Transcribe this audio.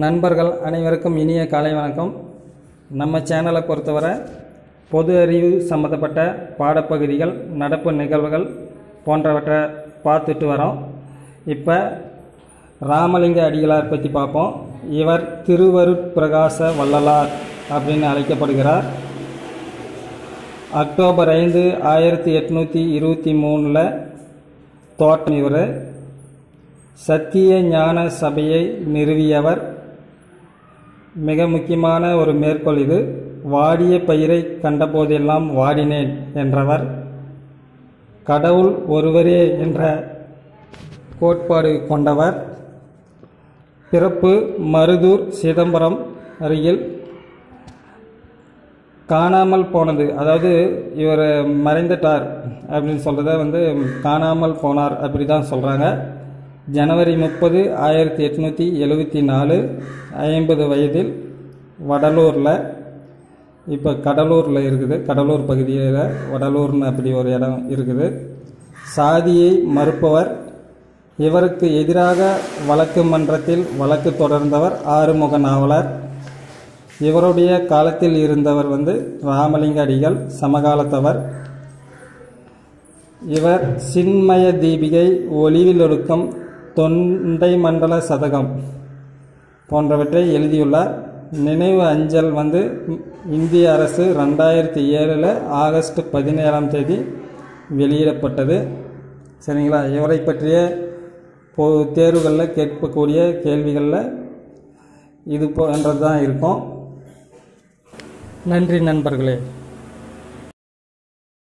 நண்பர்கள் அனைவருக்கும் இனிய காலை வணக்கம். நம்ம சேனலை பொறுத்தவரை பொது அறிவு சம்மந்தப்பட்ட பாடப்பகுதிகள், நடப்பு நிகழ்வுகள் போன்றவற்றை பார்த்துட்டு வரோம். இப்போ ராமலிங்க அடிகளார் பற்றி பார்ப்போம். இவர் திருவருட்பிரகாச வள்ளலார் அப்படின்னு அழைக்கப்படுகிறார். அக்டோபர் 5, 1823 தோற்றம். இவர் சத்திய ஞான சபையை நிறுவியவர். மிக முக்கியமான ஒரு மேற்கோள் இது. வாடிய பயிரை கண்டபோதெல்லாம் வாடினேன் என்றவர். கடவுள் ஒருவரே என்ற கோட்பாடு கொண்டவர். பிறப்பு மருதூர் சிதம்பரம் அருகில். காணாமல் போனது, அதாவது இவர் மறைந்துட்டார் அப்படின்னு சொல்கிறத காணாமல் போனார் அப்படி தான் சொல்கிறாங்க. ஜனவரி 30, 1874, 50 வயதில் வடலூரில், இப்போ கடலூரில் இருக்குது, கடலூர் பகுதியில் வடலூர்னு அப்படி ஒரு இடம் இருக்குது. சாதியை மறுப்பவர். இவருக்கு எதிராக வழக்கு மன்றத்தில் வழக்கு தொடர்ந்தவர் ஆறுமுக நாவலர். இவருடைய காலத்தில் இருந்தவர் ராமலிங்க அடிகள், சமகாலத்தவர். இவர் சின்மய தீபிகை, ஒளிவிலொடுக்கம், தொண்டை மண்டல சதகம் போன்றவற்றை எழுதியுள்ளார். நினைவு அஞ்சல் இந்திய அரசு 2007 ஆகஸ்ட் 17 வெளியிடப்பட்டது. சரிங்களா? இவரை பற்றிய தேர்வுகளில் கேட்கக்கூடிய கேள்விகளில் இது போன்றது தான் இருக்கும். நன்றி நண்பர்களே.